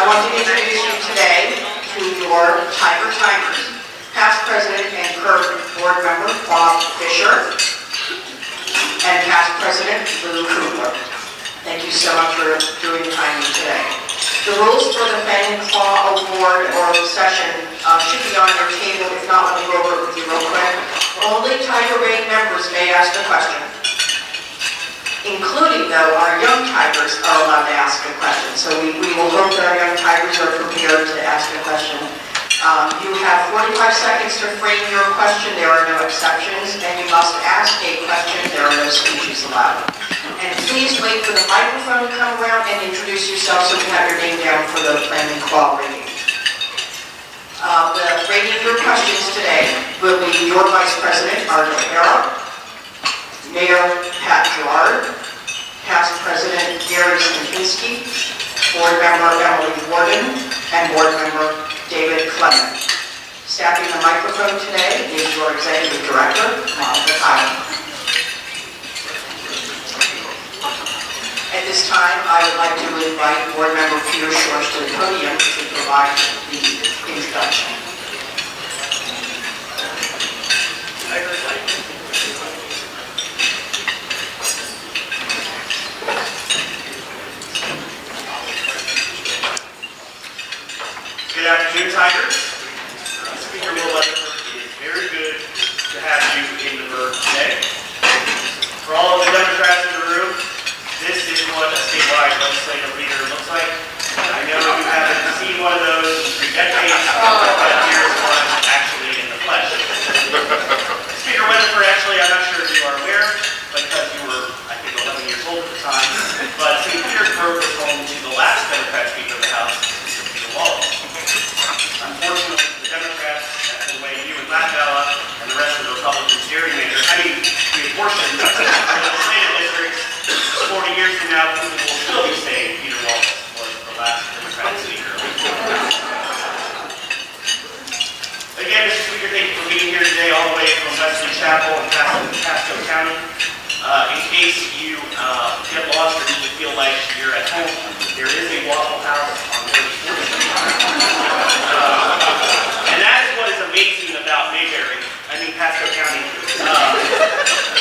want to introduce you today to your Tiger Tigers, past president and current board member Bob Fisher, and past president Lou Kubler. Thank you so much for doing time today. The rules for the Fang and Claw Award or session should be on your table. If not, let me go over it with you real quick. Only Tiger Bank members may ask a question. Including, though, our young Tigers are allowed to ask a question. So we will hope that our young Tigers are prepared to ask a question. You have 45 seconds to frame your question. There are no exceptions, and you must ask a question. There are no speeches allowed. And please wait for the microphone to come around and introduce yourself so we have your name down for the Fang and Claw rating. The rating of your questions today will be your Vice President, Marco Rubio, Mayor Pat Gerard, Past President Gary Stinkinski, Board Member Emily Warden, and Board Member David Clement. Staffing the microphone today is your Executive Director, Monica Kyle. At this time, I would like to invite Board Member Peter Schorsch to the podium to provide the introduction. Good afternoon, Tigers. Speaker Will Weatherford, it is very good to have you in the room today. For all of the Democrats in the room, this is what a statewide legislative leader looks like. I know you haven't seen one of those in 3 decades, but here's one actually in the flesh. Speaker Weatherford, actually, I'm not sure if you are aware, because you were, I think, 11 years old at the time, but St. Petersburg was home to the last Democrat Speaker of the House, Mr. Wallace. Unfortunately, the Democrats, the way you and Latvala and the rest of the Republicans gerrymander, we apportioned the legislative districts. 40 years from now, people will still be saying Peter Wallace was the last Democratic Speaker. Again, Mr. Speaker, thank you for being here today, all the way from Western Chapel in Pasco County. In case you get lost or need to feel like you're at home, there is a Waffle House on 34th Street. And that is what is amazing about Pasco County.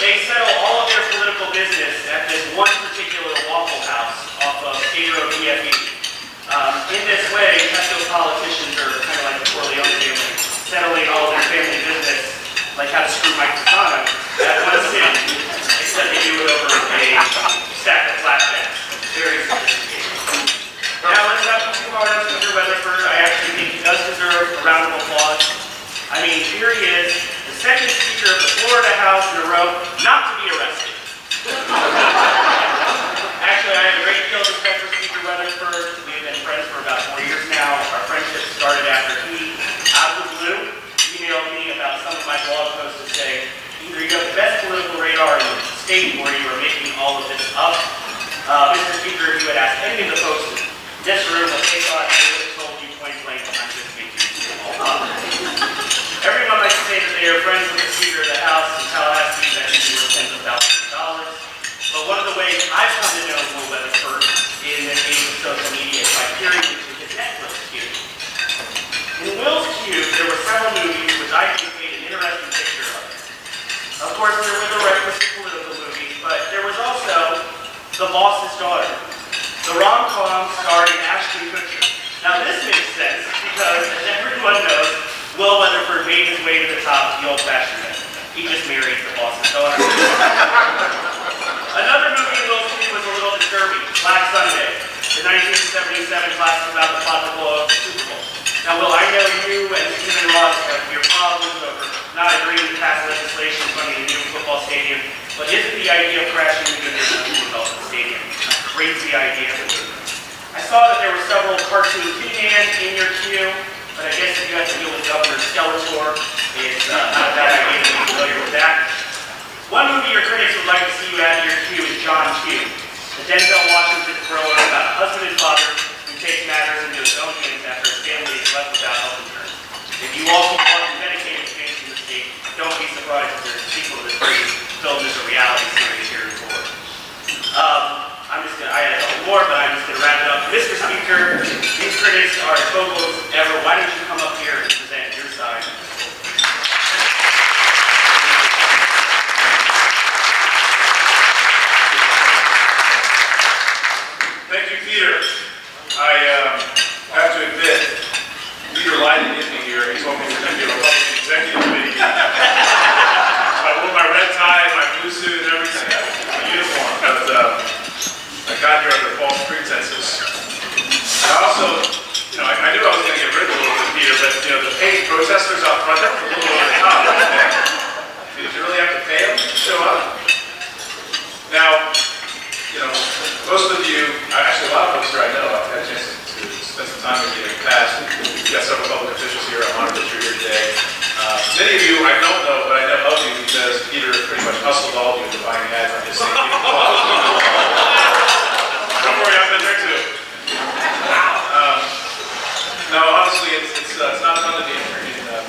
They settle all of their political business at this one particular Waffle House off of State Road BFE. In this way, Pasco politicians are kind of like the Corleone family, settling all of their family business, like how to screw Mike Fasano, at one city, except they do it over a stack of flapjacks. Very sophisticated. Now, let's not be too hard on Speaker Weatherford. I actually think he does deserve a round of applause. I mean, here he is, the second Speaker of the Florida House in a row not to be arrested. Actually, I have a great deal of respect for Speaker Weatherford. We have been friends for about 4 years now. Our friendship started after he, out of the blue, emailed me about some of my blog posts to say, either you have the best political radar in the state or you are making all of this up. Mr. Speaker, if you had asked any of the folks in this room what they thought, they would have told you point blank, I'm just making it all up. Everyone likes to say that they are friends with the Speaker of the House in Tallahassee, that he's worth tens of thousands of dollars. But one of the ways I've come to know Will Weatherford in the age of social media is by peering into his Netflix queue. In Will's queue, there were several movies which I think made an interesting picture of him. Of course, there were the requisite political movies, but there was also The Boss's Daughter, the rom-com starring Ashton Kutcher. Now this makes sense because, as everyone knows, Will Weatherford made his way to the top the old-fashioned way. He just married the boss's daughter. Another movie Will see was a little disturbing, Black Sunday, the 1977 classic about the plot to blow up the Super Bowl. Now, Will, I know you and Stephen Ross have your problems over not agreeing to pass legislation funding a new football stadium, but isn't the idea of crashing into this development stadium a crazy idea? I saw that there were several cartoon He-Man in your queue, but I guess if you have to deal with Governor Skeletor, it's not a bad idea to be familiar with that. One movie your critics would like to see you add to your queue is John Q, the Denzel Washington thriller about a husband and father who takes matters into his own hands after his family is left without health insurance. If you all keep wanting Medicaid expansion in the state, don't be surprised if there's a sequel to this great film as a reality series here in Florida. I had a couple more, but I'm just going to wrap it up. Mr. Speaker, these Curtis, our co-host ever, why don't you come up here and present your side? Thank you, Peter. I have to admit, Peter lied to get me here. He told me we're going to be a Republican executive committee. I wore my red tie, my blue suit, and everything. My uniform. But I got here under false pretenses. I also, I knew I was going to get ridiculed with Peter, but, the paid protesters out front, that was a little over the top. Did you really have to pay them to show up? Now, most of you, actually a lot of folks here I know, I've had a chance to spend some time with you in the past. We've got several public officials here. I'm honored that you're here today. Many of you I don't know, but I know of you because Peter pretty much hustled all of you into buying ads on his same Don't worry, I've been there too. No, honestly, it's not fun to be in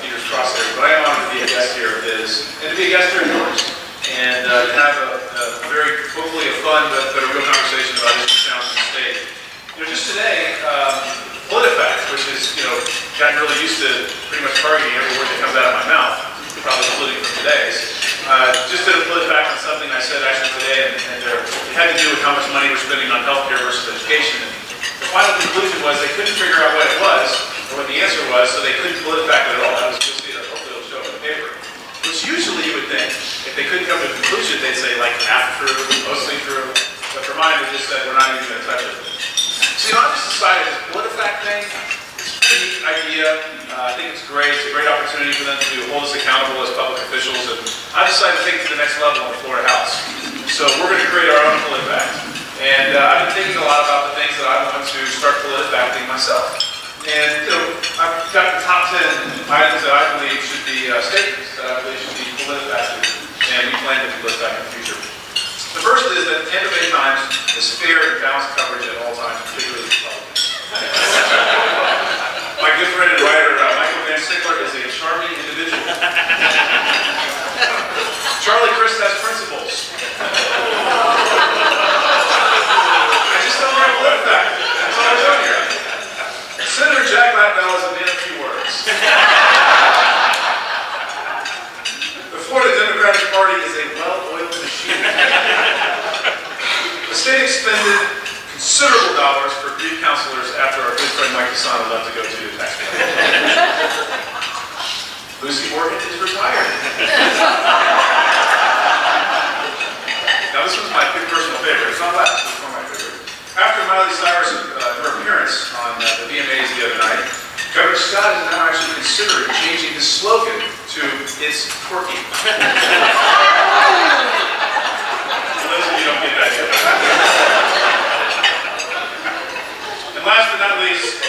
Peter's crosshairs, but I am honored to be a guest here of his, and to be a guest here of yours, and to have a very, hopefully a fun, but a real conversation about issues challenging the state. Just today, PolitiFact, which is, gotten really used to pretty much targeting every word that comes out of my mouth, probably including from today's. Just did a PolitiFact on something I said actually today, and it had to do with how much money we're spending on healthcare versus education. And the final conclusion was they couldn't figure out what it was, or what the answer was, so they couldn't PolitiFact it at all. That was just, hopefully it'll show up in the paper. Which usually you would think, if they couldn't come to a conclusion, they'd say, like, half true, mostly true. But for mine, they just said, we're not even going to touch it. So, I just decided this PolitiFact thing, it's a pretty neat idea. I think it's great. It's a great opportunity for them to hold us accountable as public officials. And I decided to take it to the next level in the Florida House. So we're going to create our own PolitiFact. And I've been thinking a lot about the things that I want to start PolitiFacting myself. And, I've got the top 10 items that I believe should be statements that I believe should be PolitiFacted. And we plan to PolitiFact in the future. The first is that End-of-Day Times is fair and balanced coverage at all times, particularly Republicans. My good friend and writer, Michael Van Sickler, is a charming individual. Charlie Crist has principles. I just don't have PolitiFact. That's all I'm doing here. Senator Jack Latwell is a man of few words. The Florida Democratic Party is a well-oiled machine. The state expended considerable dollars for grief counselors after our good friend Mike Casano left to go to the taxpayer. Lucy Morgan is retired. Now this was my big personal favorite. It's not last, it's one of my favorites. After Miley Cyrus, her appearance on the VMAs the other night, Governor Scott is now actually considering changing his slogan to "It's Quirky." For those of you who don't get that yet. And last but not least,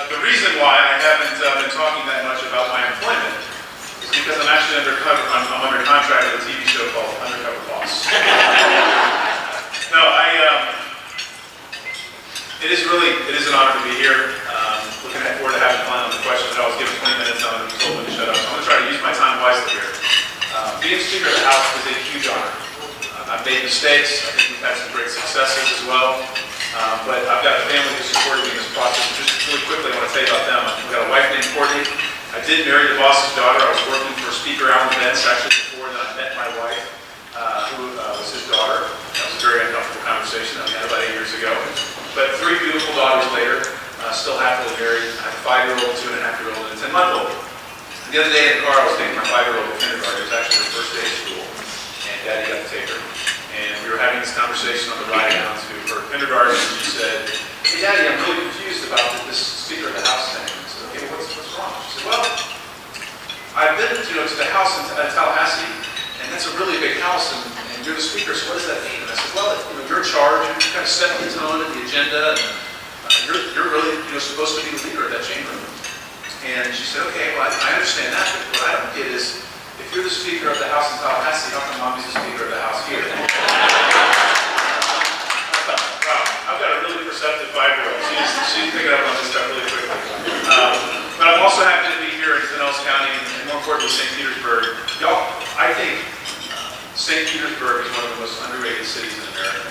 the reason why I haven't been talking that much about my employment is because I'm actually I'm under contract with a TV show called Undercover Boss. No, it is an honor to be here. Looking forward to having fun on the questions. I was given 20 minutes on it and told me to shut up. So I'm going to try to use my time wisely here. Being Speaker of the House is a huge honor. I've made mistakes. I think we've had some great successes as well. But I've got a family who supported me in this process. Just really quickly, I want to tell you about them. I've got a wife named Courtney. I did marry the boss's daughter. I was working for Speaker Alan Bentz actually before that I met my wife, who was his daughter. That was a very uncomfortable conversation that we had about 8 years ago. But 3 beautiful daughters later, still happily married. I have a 5-year-old, 2.5-year-old, and a 10-month-old. The other day in the car, I was taking my 5-year-old to kindergarten. It was actually her first day of school, and Daddy got to take her. And we were having this conversation on the ride down to her kindergarten, and she said, "Hey, Daddy, I'm really confused about this Speaker of the House thing." I said, "Okay, what's wrong?" She said, "Well, I've been to the house in Tallahassee, and that's a really big house, and you're the Speaker, so what does that mean?" And I said, "Well, you're in charge, you're kind of setting the tone and the agenda, and you're really supposed to be the leader of that chamber." And she said, "Okay, well, I understand that, but what I don't get is, if you're the Speaker of the House in Tallahassee, how come Mommy's the Speaker of the House here?" Wow, I've got a really perceptive 5-year-old. She's picking up on this stuff really quickly. But I'm also happy to be here in Pinellas County, and more importantly, St. Petersburg. Y'all, I think St. Petersburg is one of the most underrated cities in America.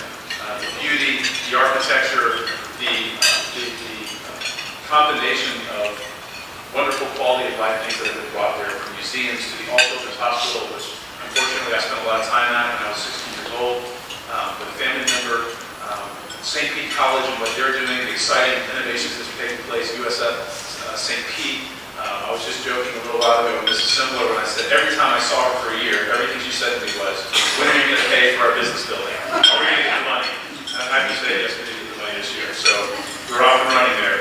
The beauty, the architecture, the combination of wonderful quality of life things that have been brought there, from museums to the All Children's Hospital, which unfortunately I spent a lot of time at when I was 16 years old, with a family member, St. Pete College and what they're doing, the exciting innovations that are taking place, USF St. Pete. I was just joking a little while ago with Mrs. Simler when I said every time I saw her for a year, everything she said to me was, when are you going to pay for our business building? Are we going to get the money? And I'm happy to say yes, we did get the money this year. So we're off and running there.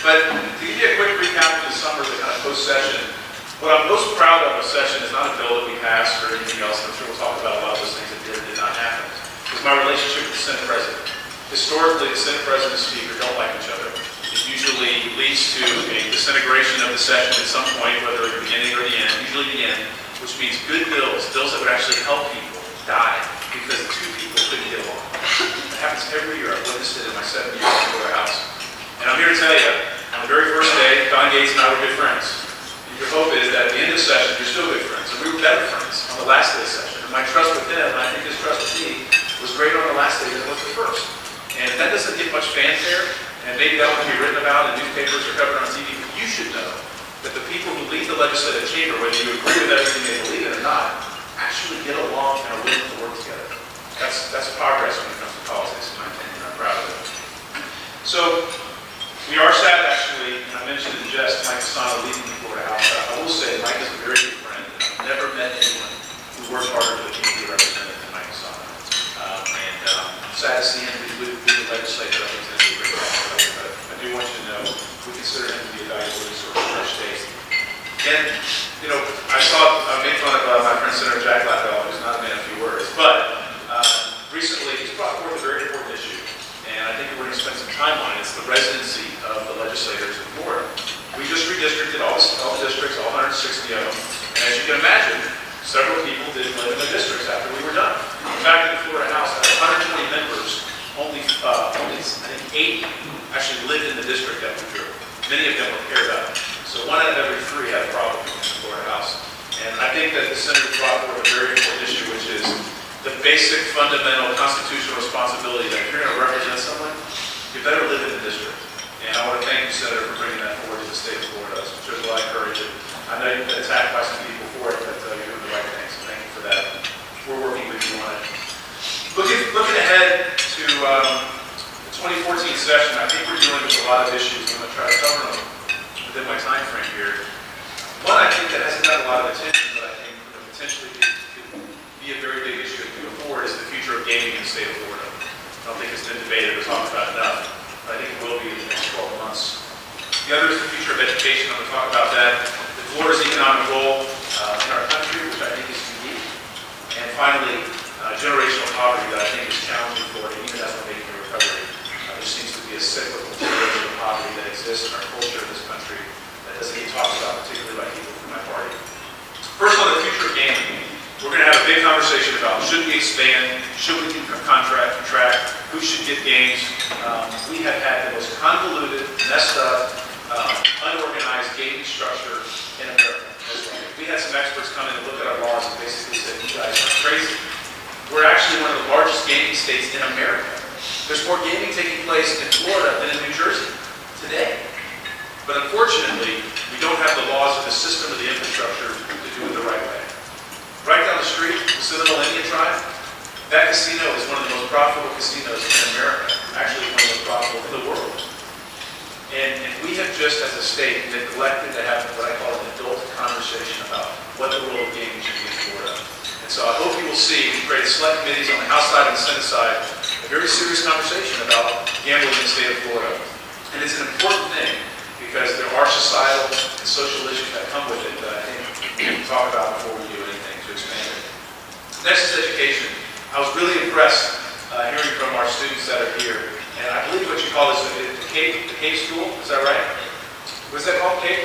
But to give you a quick recap of the summer, the kind of post-session, what I'm most proud of session is not a bill that we passed or anything else. I'm sure we'll talk about a lot of those things that did not happen. It's my relationship with the Senate President. Historically, the Senate President and Speaker don't like each other. It usually leads to a disintegration of the session at some point, whether at the beginning or the end, usually the end, which means good bills that would actually help people, die because the two people couldn't get along. It happens every year. I've witnessed it in my 7 years in the House. And I'm here to tell you, on the very first day, Don Gates and I were good friends. Your hope is that at the end of the session, you're still good friends. And we were better friends on the last day of the session. And my trust with him, and I think his trust with me, was greater on the last day than it was the first. And that doesn't get much fanfare, and maybe that won't be written about in newspapers or covered on TV, but you should know that the people who lead the legislative chamber, whether you agree with everything they believe in or not, actually get along and are willing to work together. That's progress when it comes to politics, in my opinion. I'm proud of it. So, we are sad, actually, and I mentioned in jest Mike Casano leaving the Florida House. I will say Mike is a very good friend. I've never met anyone who worked harder for the community representative than Mike Casano. Sad to see him leave the legislature. I think it's a great legislator, but I do want you to know we consider him to be a valuable resource for our state. And, I made fun of my friend Senator Jack Lappel, who's not a man of few words, but recently he's brought forth a very important issue, and I think we're going to spend some time on it. It's the residency of the legislators in Florida. We just redistricted all the districts, all 160 of them, and as you can imagine, several people didn't live in the districts after we were done. In fact, in the Florida House, out of 120 members, only I think 8 actually lived in the district that we drew. Many of them were paired up. So 1 out of every 3 had a problem in the Florida House. And I think that the Senator brought forward a very important issue, which is the basic fundamental constitutional responsibility that if you're going to represent someone, you better live in the district. And I want to thank you, Senator, for bringing that forward to the state of Florida. It shows a lot of courage. I know you've been attacked by some people for it, but you're doing the right thing, so thank you for that. We're working with you on it. Looking ahead to the 2014 session, I think we're dealing with a lot of issues. I'm going to try to cover them within my time frame here. One, I think that hasn't got a lot of attention, but I think potentially could be a very big issue as we go forward, is the future of gaming in the state of Florida. I don't think it's been debated or talked about enough, but I think it will be in the next 12 months. The other is the future of education. I'm going to talk about that. Florida's economic role in our country, which I think is unique. And finally, generational poverty that I think is challenging Florida, even as we're making a recovery. There seems to be a cyclical generational poverty that exists in our culture in this country that doesn't get talked about, particularly by people from my party. First on the future of gaming, we're going to have a big conversation about should we expand, should we contract, who should get games. We have had the most convoluted, messed up, unorganized gaming structure in America. We had some experts come in and look at our laws and basically said, you guys are crazy. We're actually one of the largest gaming states in America. There's more gaming taking place in Florida than in New Jersey today. But unfortunately, we don't have the laws or the system or the infrastructure to do it the right way. Right down the street, the Seminole Indian tribe, that casino is one of the most profitable casinos in America, actually one of the most profitable in the world. And we have just, as a state, neglected to have what I call an adult conversation about what the role of gaming should be in Florida. And so I hope you will see, we create select committees on the House side and the Senate side, a very serious conversation about gambling in the state of Florida. And it's an important thing because there are societal and social issues that come with it that I think we can talk about before we do anything to expand it. Next is education. I was really impressed hearing from our students that are here. And I believe what you call this the CAIC school, is that right? What's that called, CAIC?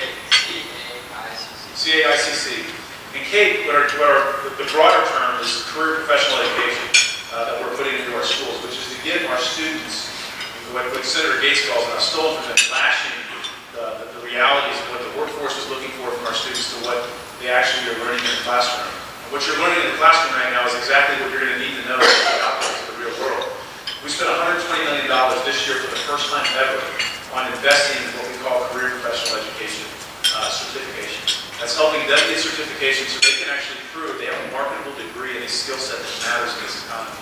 CAICC. And CAIC, the broader term is career professional education that we're putting into our schools, which is to give our students what Senator Gates calls, and I've stolen from him, lashing the realities of what the workforce is looking for from our students to what they actually are learning in the classroom. And what you're learning in the classroom right now is exactly what you're going to need to know to get out there into the real world. We spent $120 million this year for the first time ever on investing in what we call education so they can actually prove they have a marketable degree and a skill set that matters in this economy.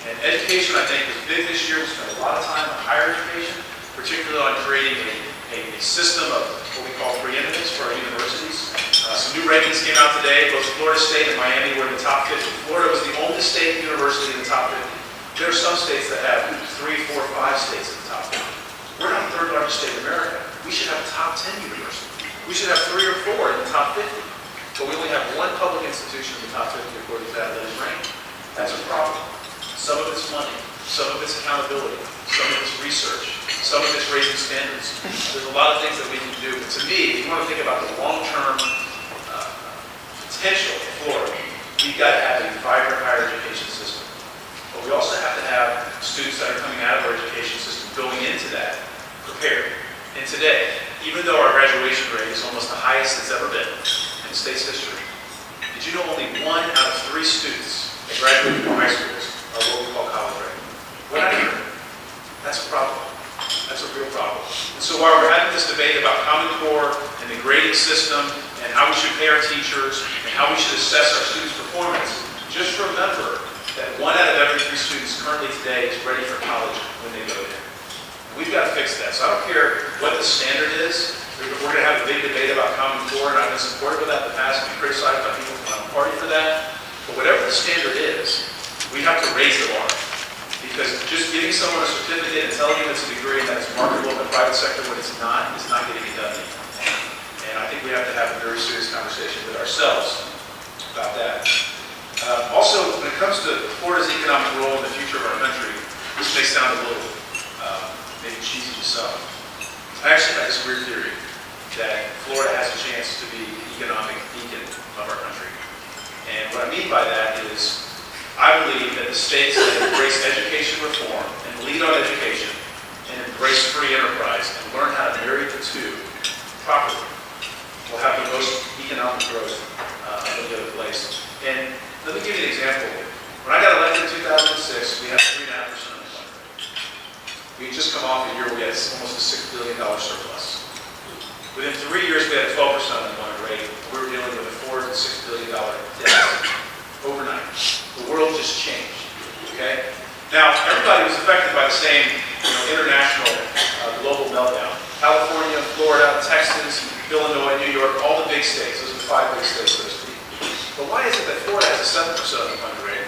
And education, I think, was big this year. We spent a lot of time on higher education, particularly on creating a system of what we call preeminence for our universities. Some new rankings came out today. Both Florida State and Miami were in the top 50. Florida was the only state university in the top 50. There are some states that have 3, 4, 5 states in the top 50. We're not the third largest state in America. We should have a top 10 university. We should have 3 or 4 in the top 50. But we only have one public institution in the top 50 according to that is ranked. That's a problem. Some of it's money, some of it's accountability, some of it's research, some of it's raising standards. There's a lot of things that we can do. But to me, if you want to think about the long-term potential of Florida, we've got to have a vibrant higher education system. But we also have to have students that are coming out of our education system going into that prepared. And today, even though our graduation rate is almost the highest it's ever been in the state's history, did you know only 1 out of 3 students that graduate from high schools are what we call college ready? 1 out of 3. That's a problem. That's a real problem. And so while we're having this debate about Common Core and the grading system and how we should pay our teachers and how we should assess our students' performance, just remember that 1 out of every 3 students currently today is ready for college when they go there. We've got to fix that. So I don't care what the standard is. We're going to have a big debate about Common Core, and I've been supportive of that in the past and been criticized by people from my own party for that. But whatever the standard is, we have to raise the bar. Because just giving someone a certificate and telling them it's a degree and that it's marketable in the private sector when it's not, is not getting it done anymore. And I think we have to have a very serious conversation with ourselves about that. Also, when it comes to Florida's economic role in the future of our country, this may sound a little maybe cheesy to some. I actually have this weird theory that Florida has a chance to be the economic beacon of our country. And what I mean by that is, I believe that the states that embrace education reform and lead on education and embrace free enterprise and learn how to marry the two properly will have the most economic growth of any other place. And let me give you an example. When I got elected in 2006, we had 3.5% unemployment. We had just come off a year where we had almost a $6 billion surplus. Within 3 years, we had a 12% unemployment rate. We were dealing with a $4 to $6 billion deficit overnight. The world just changed. Okay? Now, everybody was affected by the same international global meltdown. California, Florida, Texas, Illinois, New York, all the big states. Those are the 5 big states, so to speak. But why is it that Florida has a 7% unemployment rate?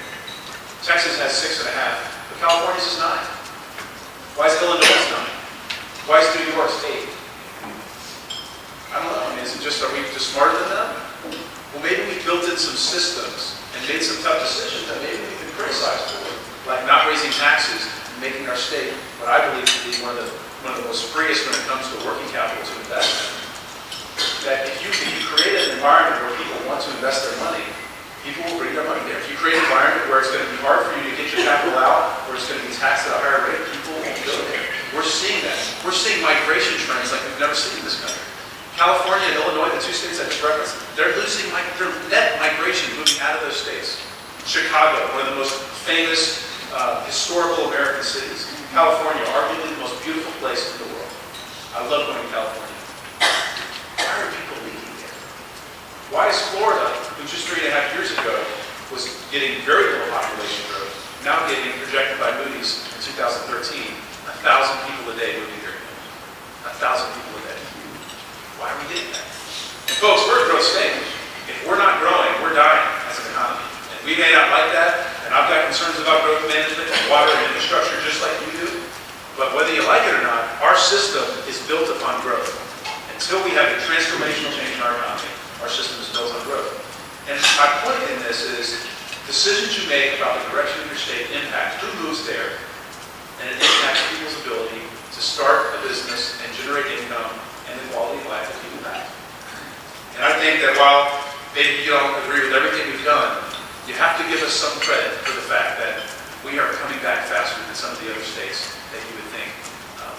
Texas has 6.5%, but California's is 9%. Why is Illinois 9%? Why is New York's 8%? I don't know. I mean, is it just, are we just smarter than them? Well, maybe we built in some systems and made some tough decisions that maybe we can criticize for, like not raising taxes and making our state what I believe to be one of the most freest when it comes to working capital to invest in. That if you create an environment where people want to invest their money, people will bring their money there. If you create an environment where it's going to be hard for you to get your capital out, or it's going to be taxed at a higher rate, people won't go there. We're seeing that. We're seeing migration trends like we've never seen in this country. California and Illinois, the 2 states I just referenced, they're losing their net migration moving out of those states. Chicago, one of the most famous historical American cities. California, arguably the most beautiful place in the world. I love going to California. Why are people leaving there? Why is Florida, who just 3.5 years ago was getting very little population growth, now getting projected by Moody's in 2013, 1,000 people a day moving here? 1,000 people a day. Why are we getting that? And folks, we're a growth stage. If we're not growing, we're dying as an economy. And we may not like that, and I've got concerns about growth management and water and infrastructure just like you do. But whether you like it or not, our system is built upon growth. Until we have a transformational change in our economy, our system is built on growth. And my point in this is, decisions you make about the direction of your state impact who moves there, and it impacts people's ability to start a business and generate income and the quality of life that people have. And I think that while maybe you don't agree with everything we've done, you have to give us some credit for the fact that we are coming back faster than some of the other states that you would think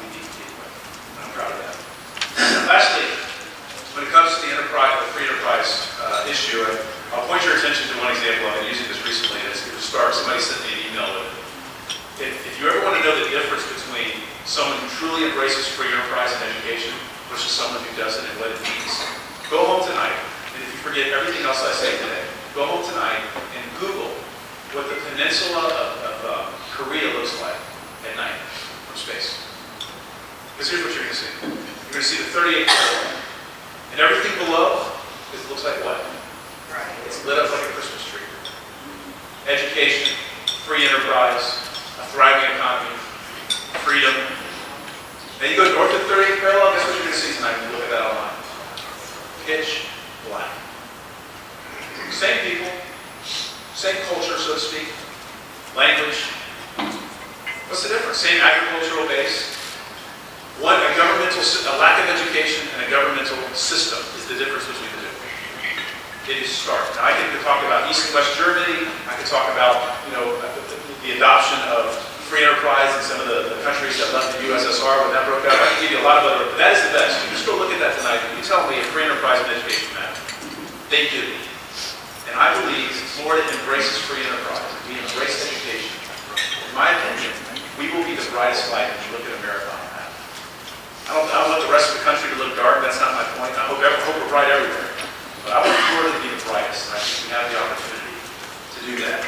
we need to deal with. And I'm proud of that. And lastly, when it comes to the free enterprise issue, I'll point your attention to one example. I've been using this recently, and it's to start. Somebody sent me an email with it. If you ever want to know the difference between someone who truly embraces free enterprise and education versus someone who doesn't and what it means, go home tonight, and if you've forget everything else I say today. Go home tonight and Google what the peninsula of Korea looks like at night from space. Because here's what you're going to see. You're going to see the 38th parallel. And everything below, it looks like what? Right. It's lit up like a Christmas tree. Education, free enterprise, a thriving economy, freedom. Then you go north of the 38th parallel, guess what you're going to see tonight when you look at that online? Pitch black. Same people, same culture, so to speak, language. What's the difference? Same agricultural base. One, a lack of education and a governmental system is the difference between the two. It is stark. Now, I could talk about East and West Germany. I could talk about, the adoption of free enterprise in some of the countries that left the USSR when that broke out. I can give you a lot of other, but that is the best. You just go look at that tonight and you tell me if free enterprise and education matter. They do. And I believe Florida embraces free enterprise. We embrace education. In my opinion, we will be the brightest light when you look at America on that. I don't want the rest of the country to look dark. That's not my point. I hope we're bright everywhere. But I want Florida to be the brightest, and I think we have the opportunity to do that.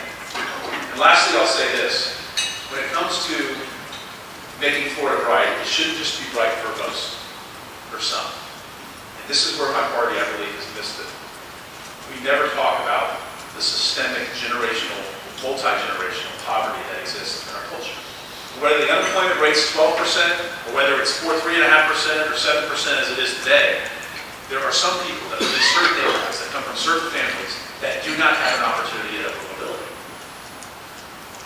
And lastly, I'll say this. When it comes to making Florida bright, it shouldn't just be bright for most, for some. And this is where my party, I believe, has missed it. We never talk about the systemic, generational, multi-generational poverty that exists in our culture. Whether the unemployment rate's 12%, or whether it's 3.5% or 7% as it is today, there are some people that live in certain neighborhoods that come from certain families that do not have an opportunity of mobility.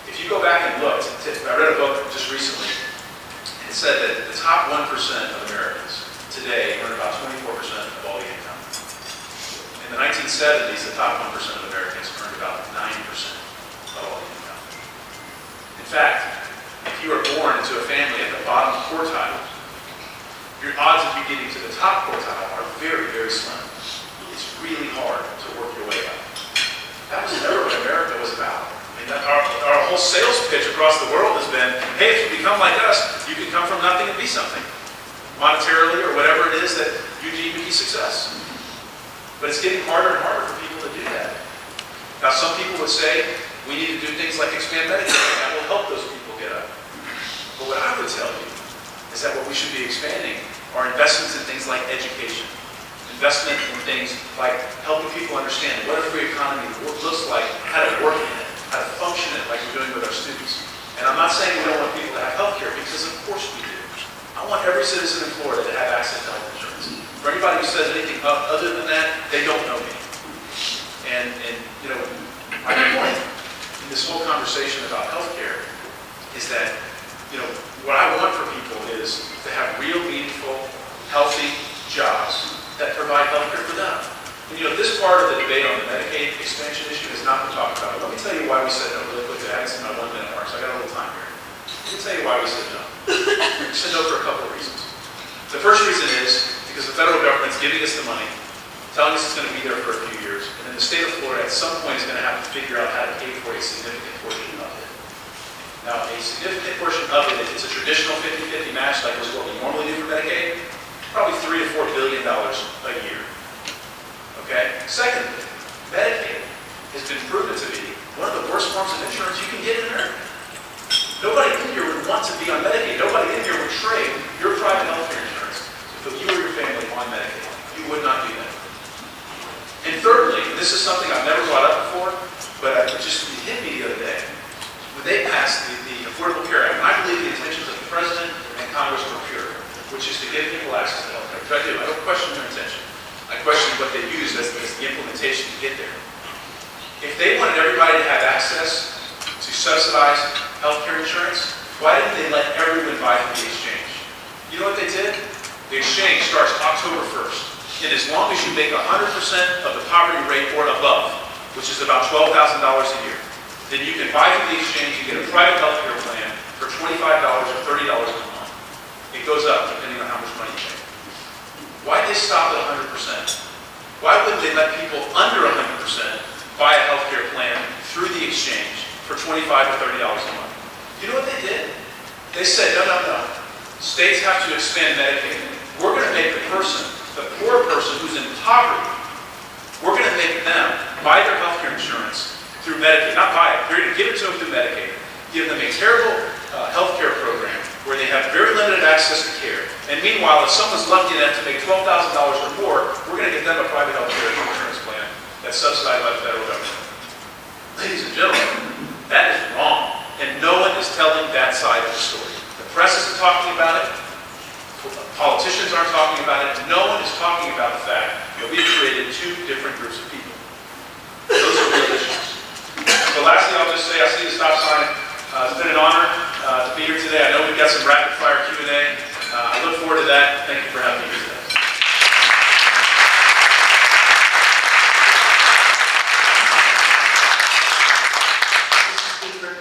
If you go back and look, I read a book just recently, and it said that the top 1% of Americans today earn about 24% of all the income. In the 1970s, the top 1% of Americans earned about 9% of all the income. In fact, if you are born into a family at the bottom quartile, your odds of you getting to the top quartile are very, very slim. It's really hard to work your way up. That was never what America was about. I mean, our whole sales pitch across the world has been, hey, if you become like us, you can come from nothing and be something. Monetarily or whatever it is that you deem to be success. But it's getting harder and harder for people to do that. Now, some people would say, we need to do things like expand Medicaid, and that will help those people get up. But what I would tell you is that what we should be expanding are investments in things like education, investment in things like helping people understand what a free economy looks like, how to work in it, how to function in it, like we're doing with our students. And I'm not saying we don't want people to have health care, because of course we do. I want every citizen in Florida to have access to health insurance. For anybody who says anything other than that, they don't know me. And my point in this whole conversation about health care is that, what I want for people is to have real, meaningful, healthy jobs that provide health care for them. And this part of the debate on the Medicaid expansion issue has not been talked about. Let me tell you why we said no really quickly. I haven't seen my 1 minute mark, so I got a little time here. Let me tell you why we said no. We said no for a couple of reasons. The first reason is because the federal government's giving us the money, telling us it's going to be there for a few years, and then the state of Florida at some point is going to have to figure out how to pay for a significant portion of it. Now, a significant portion of it, if it's a traditional 50-50 match, like was what we normally do for Medicaid, probably $3 to $4 billion a year. Okay? Secondly, Medicaid has been proven to be one of the worst forms of insurance you can get in America. Nobody in here would want to be on Medicaid. Nobody in here would trade your private health care insurance to put you or your family on Medicaid. You would not do that. And thirdly, and this is something I've never brought up before, but it just hit me the other day. When they passed the Affordable Care Act, and I believe the intentions of the President and Congress were pure, which is to give people access to health care. Which I do. I don't question their intention. I question what they used as the implementation to get there. If they wanted everybody to have access to subsidized health care insurance, why didn't they let everyone buy through the exchange? You know what they did? The exchange starts October 1st. And as long as you make 100% of the poverty rate or above, which is about $12,000 a year, then you can buy through the exchange and get a private health care plan for $25 or $30 a month. It goes up depending on how much money you make. Why did they stop at 100%? Why wouldn't they let people under 100% buy a health care plan through the exchange for $25 or $30 a month? You know what they did? They said, no. States have to expand Medicaid. We're going to make the poor person who's in poverty, we're going to make them buy their health care insurance through Medicaid, not buy it, we're going to give it to them through Medicaid, give them a terrible health care program where they have very limited access to care. And meanwhile, if someone's lucky enough to make $12,000 or more, we're going to get them a private health care insurance plan that's subsidized by the federal government. Ladies and gentlemen, that is wrong. And no one is telling that side of the story. The press isn't talking about it. Politicians aren't talking about it. No one is talking about the fact that we've created two different groups of people. Those are real issues. So lastly, I'll just say, I see the stop sign. It's been an honor to be here today. I know we've got some rapid fire Q&A. I look forward to that. Thank you for having me here today.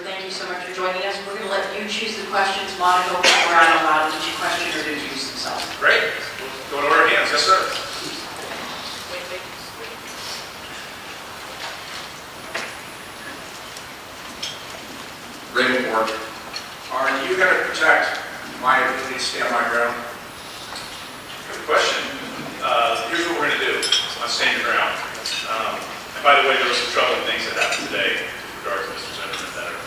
Thank you so much for joining us. We're going to let you choose the questions. Monica will come around and allow each question to introduce themselves. Great. We'll go to our hands. Yes, sir. Raymond Ward. Are you going to protect my ability to stand my ground? Good question. Here's what we're going to do on Stand Your Ground. And by the way, there were some troubling things that happened today with regard to Mr. Zimmerman that are,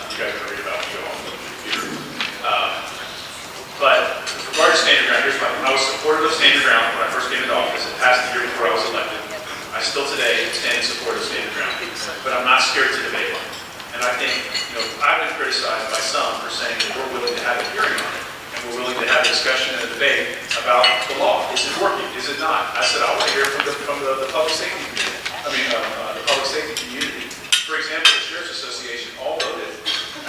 you guys are going to read about when you go home and look at the computer. But with regard to Stand Your Ground, here's what I was supportive of Stand Your Ground when I first came into office. It passed the year before I was elected. I still today stand in support of Stand Your Ground, but I'm not scared to debate on it. And I think, I've been criticized by some for saying that we're willing to have a hearing on it, and we're willing to have a discussion and a debate about the law. Is it working? Is it not? I said, I want to hear from the public safety community. The public safety community. For example, the Sheriff's Association all voted,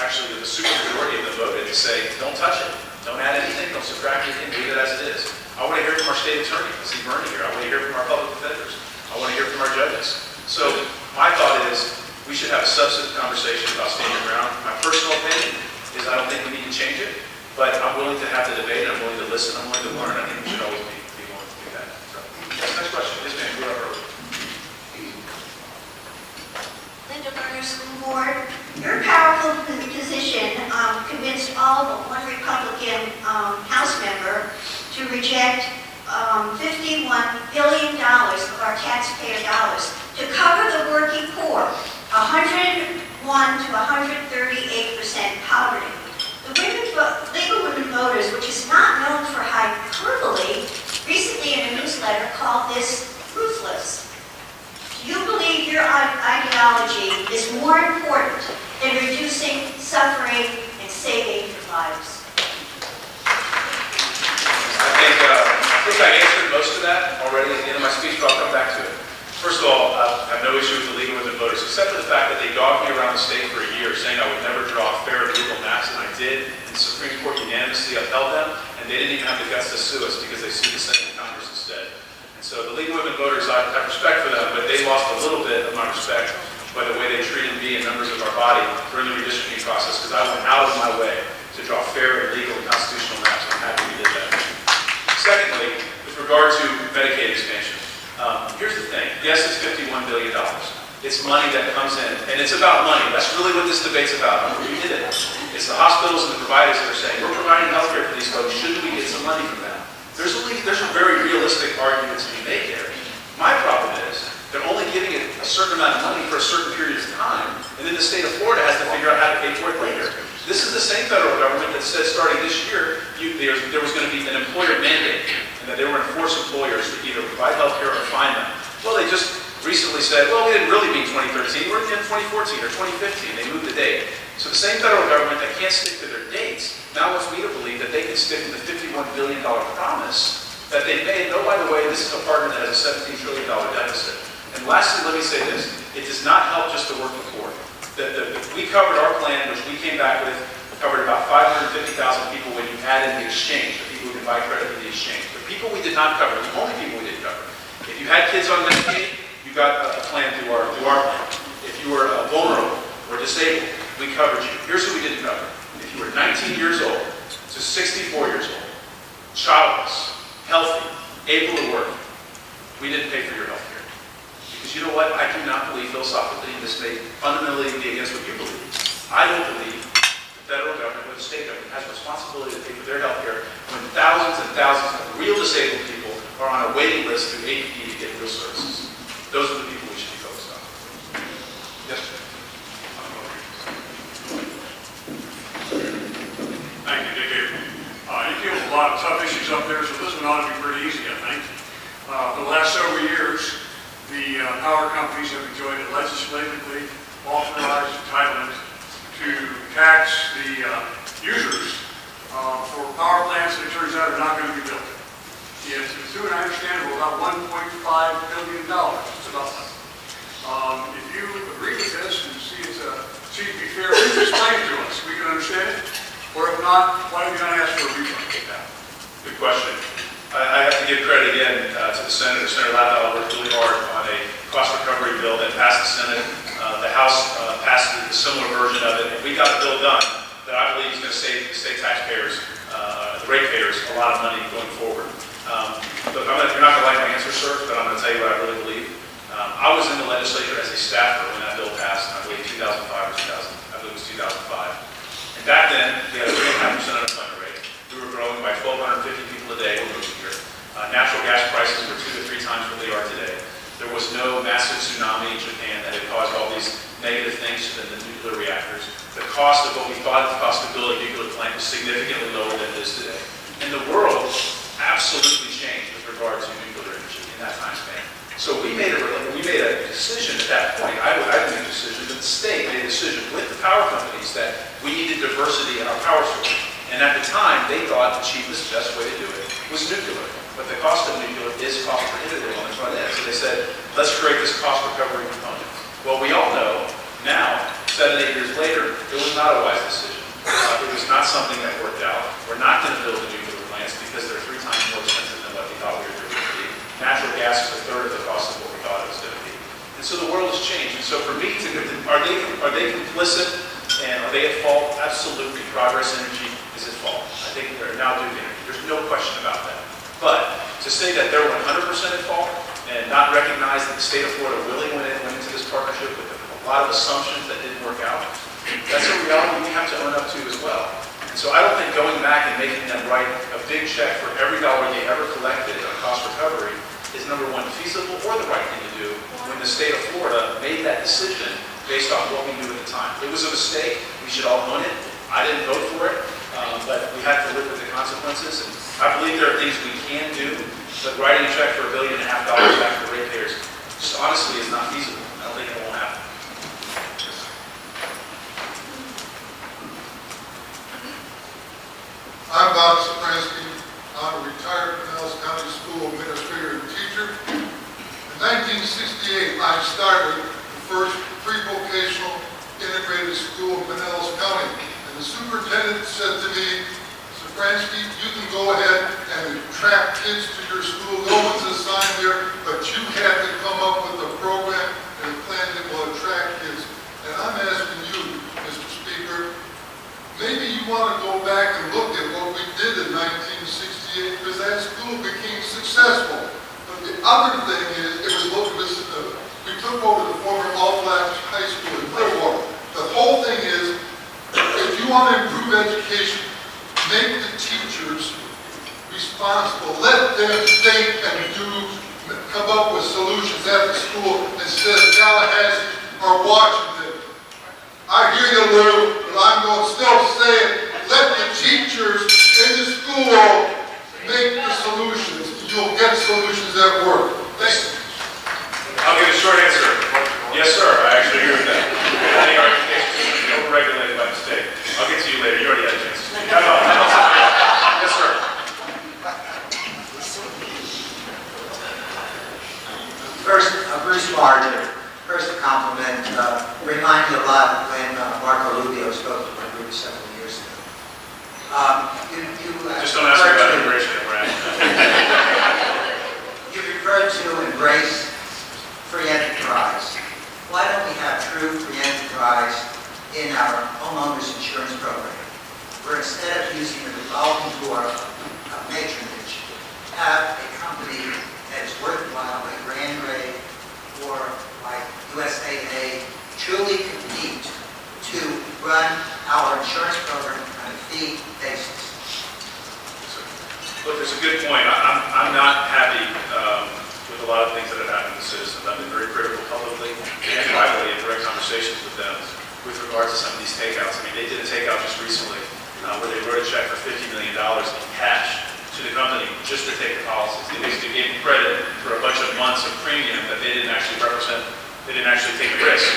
actually the super majority of them voted to say, don't touch it. Don't add anything, don't subtract anything, leave it as it is. I want to hear from our state attorney, Steve Bernie here. I want to hear from our public defenders. I want to hear from our judges. So my thought is, we should have a substantive conversation about Stand Your Ground. My personal opinion is I don't think we need to change it, but I'm willing to have the debate, I'm willing to listen, I'm willing to learn. I think we should always be willing to do that. So, next question. Yes, ma'am. Go ahead. Linda Lerner, School Board. Your powerful position convinced all but one Republican House member to reject $51 billion of our taxpayer dollars to cover the working poor, 101 to 138% poverty. The League of Women Voters, which is not known for hyperbole, recently in a newsletter called this ruthless. Do you believe your ideology is more important than reducing suffering and saving lives? I think I answered most of that already at the end of my speech, but I'll come back to it. First of all, I have no issue with the League of Women Voters, except for the fact that they dogged me around the state for a year, saying I would never draw fair and legal maps, and I did, and the Supreme Court unanimously upheld them, and they didn't even have the guts to sue us because they sued the Senate and Congress instead. And so the League of Women Voters, I have respect for them, but they lost a little bit of my respect by the way they treated me and members of our body during the redistricting process, because I went out of my way to draw fair and legal and constitutional maps, and I'm happy we did that. Secondly, with regard to Medicaid expansion, here's the thing. Yes, it's $51 billion. It's money that comes in, and it's about money. That's really what this debate's about. We did it. It's the hospitals and the providers that are saying, we're providing health care for these folks. Shouldn't we get some money from them? There's a very realistic argument to be made there. My problem is they're only giving it a certain amount of money for a certain period of time, and then the state of Florida has to figure out how to pay for it later. This is the same federal government that said starting this year, there was going to be an employer mandate, and that they were going to force employers to either provide health care or fine them. Well, they just recently said, well, we didn't really mean 2013, we're in 2014 or 2015. They moved the date. So the same federal government that can't stick to their dates now wants me to believe that they can stick to the $51 billion promise that they made. Oh, by the way, this is a partner that has a $17 trillion deficit. And lastly, let me say this. It does not help just the working poor. We covered our plan, which we came back with, covered about 550,000 people when you add in the exchange, the people who can buy credit for the exchange. The people we did not cover, the only people we didn't cover. If you had kids on Medicaid, you got a plan through our plan. If you were vulnerable or disabled, we covered you. Here's who we didn't cover. If you were 19 years old to 64 years old, childless, healthy, able to work, we didn't pay for your health care. Because you know what? I do not believe philosophically this may fundamentally be against what you believe. I don't believe the federal government or the state government has a responsibility to pay for their health care when thousands and thousands of real disabled people are on a waiting list through APD to get real services. Those are the people we should be focused on. Yes, sir. Thank you, Dick. You deal with a lot of tough issues up there, so this one ought to be pretty easy, I think. For the last several years, the power companies have enjoyed a legislatively authorized entitlement to tax the users for power plants that it turns out are not going to be built. It's to an understandable about $1.5 billion. It's about that. If you agree with this and see it to be fair, please explain it to us. We can understand it. Or if not, why have you not asked for a refund? Good question. I have to give credit again to the Senator. Senator Lauded worked really hard on a cost recovery bill that passed the Senate. The House passed a similar version of it, and we got a bill done that I believe is going to save the state taxpayers, the ratepayers, a lot of money going forward. Look, you're not going to like my answer, sir, but I'm going to tell you what I really believe. I was in the legislature as a staffer when that bill passed, I believe 2005 or 2000. I believe it was 2005. And back then, we had a 3.5% unemployment rate. We were growing by 1,250 people a day when moving here. Natural gas prices were 2 to 3 times what they are today. There was no massive tsunami in Japan that had caused all these negative things to the nuclear reactors. The cost of what we thought the cost to build a nuclear plant was significantly lower than it is today. And the world absolutely changed with regard to nuclear energy in that time span. So we made a decision at that point. I didn't make a decision, but the state made a decision with the power companies that we needed diversity in our power source. And at the time, they thought the cheapest, best way to do it was nuclear. But the cost of nuclear is cost prohibitive on the front end. So they said, let's create this cost recovery component. Well, we all know now, 7, 8 years later, it was not a wise decision. It was not something that worked out. We're not going to build the nuclear plants because they're 3 times more expensive than what we thought we were going to be. Natural gas is a third of the cost of what we thought it was going to be. And so the world has changed. And so for me, are they complicit and are they at fault? Absolutely. Progress Energy is at fault. I think they're now Duke Energy. There's no question about that. But to say that they're 100% at fault and not recognize that the state of Florida really went into this partnership with a lot of assumptions that didn't work out, that's a reality we have to own up to as well. And so I don't think going back and making them write a big check for every dollar they ever collected on cost recovery is number one feasible or the right thing to do when the state of Florida made that decision based on what we knew at the time. It was a mistake. We should all own it. I didn't vote for it, but we had to live with the consequences. And I believe there are things we can do, but writing a check for $1.5 billion back to ratepayers just honestly is not feasible. I don't think it won't happen. I'm Bob Sopransky. I'm a retired Pinellas County School administrator and teacher. In 1968, I started the first pre-vocational integrated school in Pinellas County. And the superintendent said to me, Sopransky, you can go ahead and attract kids to your school. No one's assigned there, but you have to come up with a program and a plan that will attract kids. And I'm asking you, Mr. Speaker, maybe you want to go back and look at what we did in 1968 because that school became successful. But the other thing is, we took over the former All Blacks High School in Clearwater. The whole thing is, if you want to improve education, make the teachers responsible. Let them think and come up with solutions at the school instead of Tallahassee or Washington. I hear you, Lou, but I'm going to still say it. Let the teachers in the school make the solutions. You'll get solutions that work. Thanks. I'll give a short answer. Yes, sir. I actually agree with that. I think our education system is overregulated by mistake. I'll get to you later. You already had a chance. No. Yes, sir. First, Bruce Martin. First, a compliment. Reminds me a lot when Marco Rubio spoke to my group several years ago. Just don't ask me about immigration, Brad. You referred to embrace free enterprise. Why don't we have true free enterprise in our homeowners insurance program, where instead of using the revolving door of patronage, have a company that is worthwhile, like Grand Ray or like USAA, truly compete to run our insurance program on a fee basis. Look, there's a good point. I'm not happy with a lot of things that have happened to citizens. I've been very critical publicly and privately in direct conversations with them with regards to some of these takeouts. I mean, they did a takeout just recently where they wrote a check for $50 million in cash to the company just to take the policies. They basically gave them credit for a bunch of months of premium that they didn't actually represent, they didn't actually take the risk.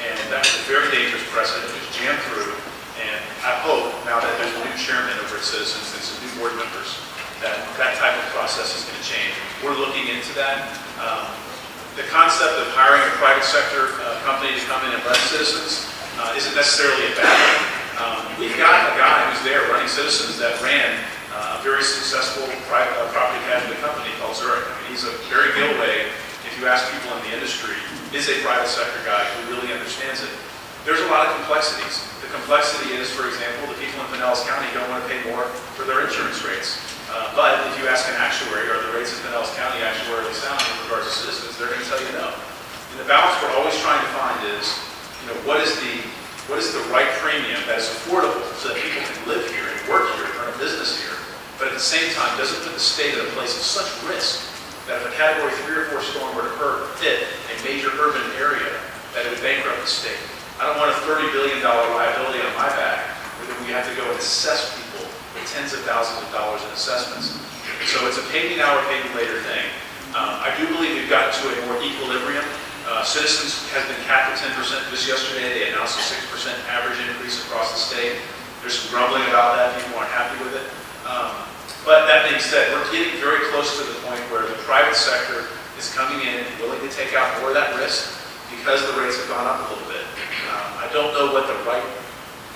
And that was a very dangerous precedent. It was jammed through. And I hope now that there's a new chairman over at Citizens and some new board members, that type of process is going to change. We're looking into that. The concept of hiring a private sector company to come in and run Citizens isn't necessarily a bad thing. We've got a guy who's there running Citizens that ran a very successful private property casualty company called Zurich. I mean, he's a Barry Gilway, if you ask people in the industry, is a private sector guy who really understands it. There's a lot of complexities. The complexity is, for example, the people in Pinellas County don't want to pay more for their insurance rates. But if you ask an actuary, are the rates in Pinellas County actuarially sound in regards to Citizens, they're going to tell you no. And the balance we're always trying to find is, what is the right premium that is affordable so that people can live here and work here and run a business here, but at the same time doesn't put the state in a place of such risk that if a Category 3 or 4 storm were to hit a major urban area, that it would bankrupt the state. I don't want a $30 billion liability on my back where we have to go and assess people with tens of thousands of dollars in assessments. So it's a pay me now or pay me later thing. I do believe we've gotten to a more equilibrium. Citizens has been capped at 10%. Just yesterday, they announced a 6% average increase across the state. There's some grumbling about that. People aren't happy with it. But that being said, we're getting very close to the point where the private sector is coming in and willing to take out more of that risk because the rates have gone up a little bit. I don't know what the right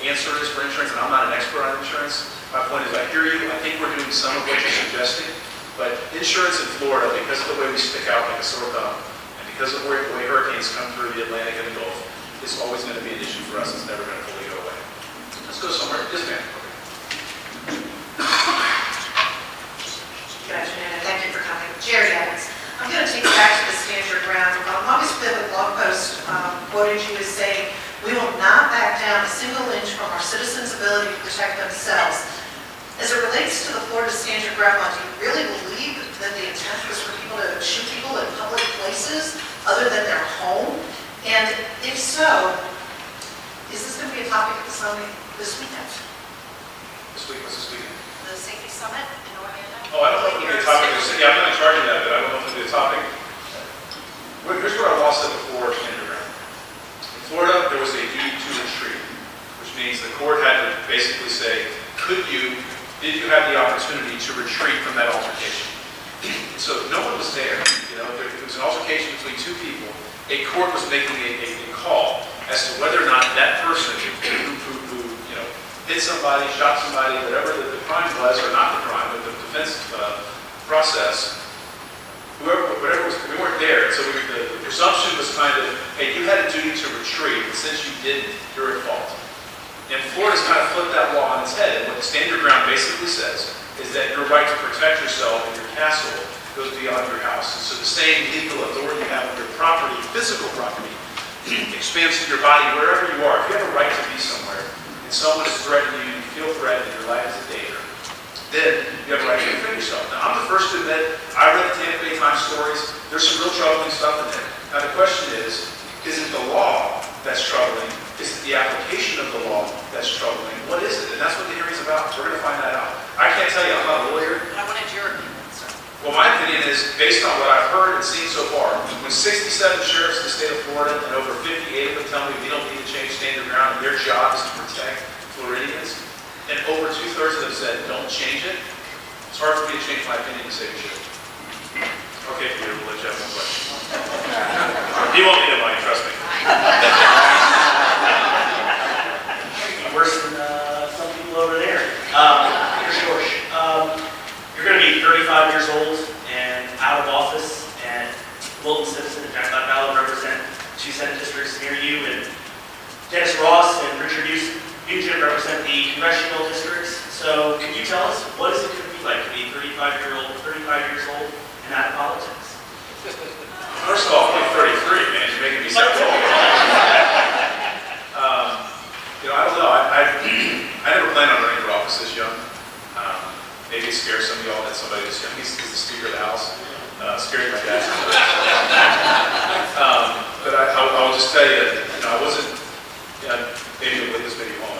answer is for insurance, and I'm not an expert on insurance. My point is, I hear you. I think we're doing some of what you're suggesting. But insurance in Florida, because of the way we stick out like a sore thumb, and because of the way hurricanes come through the Atlantic and the Gulf, is always going to be an issue for us. It's never going to fully go away. Let's go somewhere. Yes, ma'am. Good afternoon, and thank you for coming. Jerry Evans. I'm going to take you back to the stand your ground. August 5th, a blog post quoted you as saying, "We will not back down a single inch from our citizens' ability to protect themselves." As it relates to the Florida Stand Your Ground law, do you really believe that the intent was for people to shoot people in public places other than their home? And if so, is this going to be a topic of the summit this weekend? This week, what's this weekend? The safety summit in Orlando? Oh, I don't know if it'll be a topic. Yeah, I'm not in charge of that, but I don't know if it'll be a topic. Here's what our law said before Stand Your Ground. In Florida, there was a duty to retreat, which means the court had to basically say, did you have the opportunity to retreat from that altercation? So no one was there. It was an altercation between two people. A court was making a call as to whether or not that person who hit somebody, shot somebody, whatever the crime was, or not the crime, but the defense process, whatever was, we weren't there. So the presumption was kind of, hey, you had a duty to retreat, and since you didn't, you're at fault. And Florida's kind of flipped that law on its head. And what the Stand Your Ground basically says is that your right to protect yourself and your castle goes beyond your house. And so the same legal authority you have over your property, physical property, expands to your body wherever you are. If you have a right to be somewhere, and someone is threatening you, you feel threatened, your life is in danger, then you have a right to defend yourself. Now, I'm the first to admit, I read the Tampa Bay Times stories. There's some real troubling stuff in there. Now, the question is it the law that's troubling? Is it the application of the law that's troubling? What is it? And that's what the hearing's about. We're going to find that out. I can't tell you. I'm not a lawyer. I wanted your opinion, sir. Well, my opinion is, based on what I've heard and seen so far, when 67 sheriffs in the state of Florida and over 58 of them tell me we don't need to change Stand Your Ground and their job is to protect Floridians, and over 2/3 of them said don't change it, it's hard for me to change my opinion and say we should. Okay, Peter, we'll let you have one question. You won't need a money, trust me. Worse than some people over there. Peter Schorsch, you're going to be 35 years old and out of office, and Wilton Simpson and Jack Ballard represent 2 Senate districts near you, and Dennis Ross and Richard Nugent represent the congressional districts. So can you tell us what is it going to be like to be 35 years old and out of politics? First of all, I'm only 33, man. You're making me sound old. I don't know. I never planned on running for office this young. Maybe it scares some of y'all that somebody this young is the Speaker of the House. scaring my dad. But I'll just tell you, I wasn't, maybe a witness, maybe won't.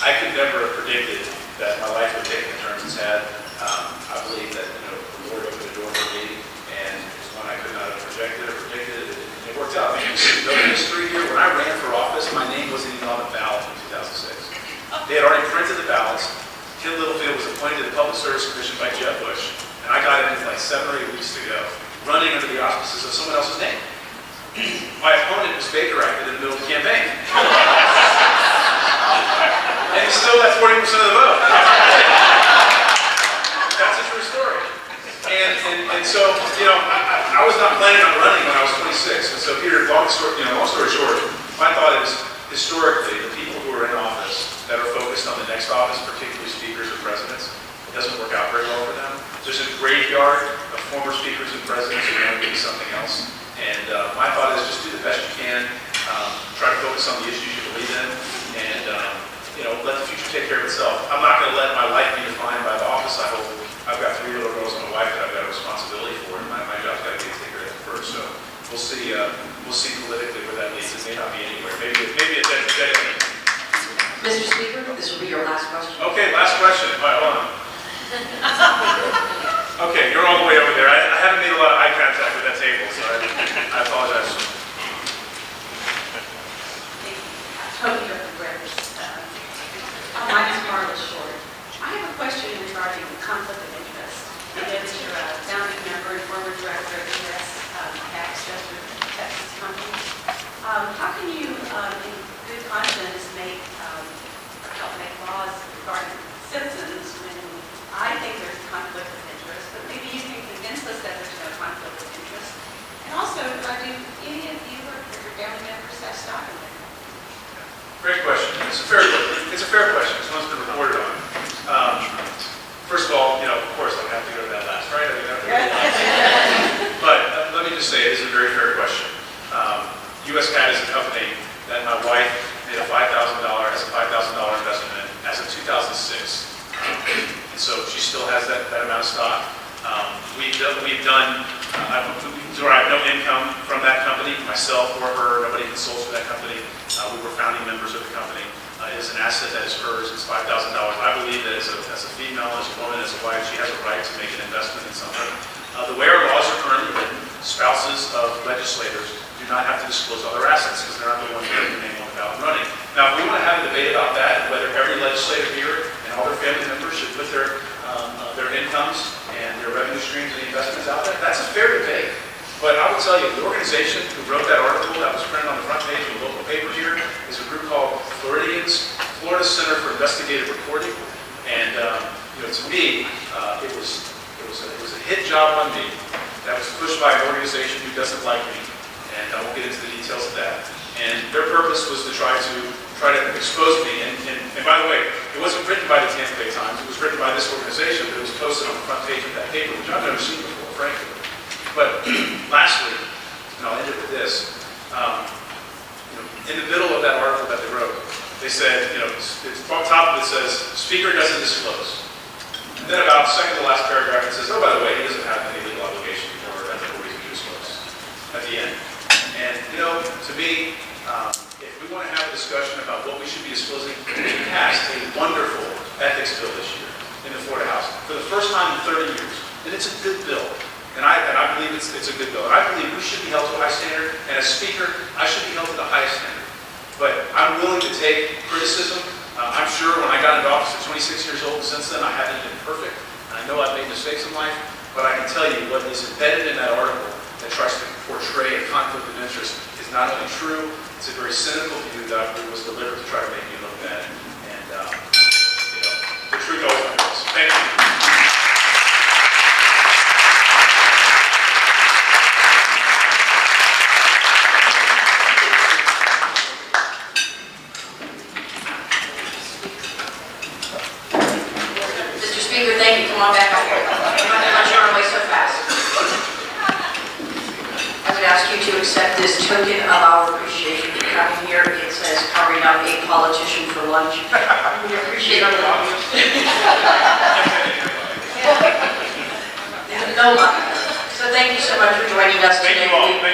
I could never have predicted that my life would take the turns it's had. I believe that, the Lord opened the door for me, and it's one I could not have projected or predicted. It worked out. I mean, you see no history here. When I ran for office, my name wasn't even on the ballot in 2006. They had already printed the ballots. Kim Littlefield was appointed to the Public Service Commission by Jeb Bush, and I got in like 7 or 8 weeks to go, running under the auspices of someone else's name. My opponent was Baker acted in the middle of the campaign. And he still got 40% of the vote. That's a true story. And so, I was not planning on running when I was 26. And so, Peter, long story short, my thought is, historically, the people who are in office that are focused on the next office, particularly speakers or presidents, it doesn't work out very well for them. There's a graveyard of former speakers and presidents who want to do something else. And my thought is just do the best you can. Try to focus on the issues you believe in, and let the future take care of itself. I'm not going to let my life be defined by the office I hold. I've got 3 little girls and a wife that I've got a responsibility for, and my job's got to be to take care of them first. So we'll see politically where that leads. It may not be anywhere. Maybe a dead end. Mr. Speaker, this will be your last question. Okay, last question. All right, hold on. Okay, you're all the way over there. I haven't made a lot of eye contact with that table, so I apologize. Mine is Marla Short. I have a question regarding conflict of interest. I know that you're a founding member and former director of the U.S. Tax Company. How can you, in good conscience, help make laws regarding citizens when I think there's a conflict of interest, but maybe you can convince us that there's no conflict of interest? And also, do any of you or your family members have stock in it? Great question. It's a fair question. It's one that's been reported on. First of all, of course, I have to go to that last, right? But let me just say, it is a very fair question. USCAT is a company that my wife made a $5,000 investment in as of 2006. And so she still has that amount of stock. We've derived no income from that company, myself or her. Nobody consults for that company. We were founding members of the company. It is an asset that is hers. It's $5,000. I believe that as a female, as a woman, as a wife, she has a right to make an investment in something. The way our laws are currently written, spouses of legislators do not have to disclose all their assets because they're not the ones getting their name on the ballot running. Now, if we want to have a debate about that, whether every legislator here and all their family members should put their incomes and their revenue streams and investments out there, that's a fair debate. But I will tell you, the organization who wrote that article that was printed on the front page of the local paper here is a group called Floridians, Florida Center for Investigative Reporting. And to me, it was a hit job on me that was pushed by an organization who doesn't like me. And I won't get into the details of that. And their purpose was to try to expose me. And by the way, it wasn't written by the Tampa Bay Times. It was written by this organization, but it was posted on the front page of that paper, which I've never seen before, frankly. But lastly, and I'll end it with this, in the middle of that article that they wrote, they said, it's on top of it says, Speaker doesn't disclose. And then about second to last paragraph, it says, oh, by the way, he doesn't have any legal obligation or ethical reason to disclose at the end. And, to me, if we want to have a discussion about what we should be disclosing, we passed a wonderful ethics bill this year in the Florida House for the first time in 30 years. And it's a good bill. And I believe it's a good bill. And I believe we should be held to a high standard. And as Speaker, I should be held to the highest standard. But I'm willing to take criticism. I'm sure when I got into office at 26 years old, since then I haven't been perfect. And I know I've made mistakes in life. But I can tell you what is embedded in that article that tries to portray a conflict of interest is not only true, it's a very cynical view that was delivered to try to make me look bad. And, the truth always prevails. Thank you. Thank you. Come on back up here. Let's run away so fast. I would ask you to accept this token of our appreciation for coming here. It says, covering up a politician for lunch. We appreciate it. No luck. So thank you so much for joining us Thank today. you all. We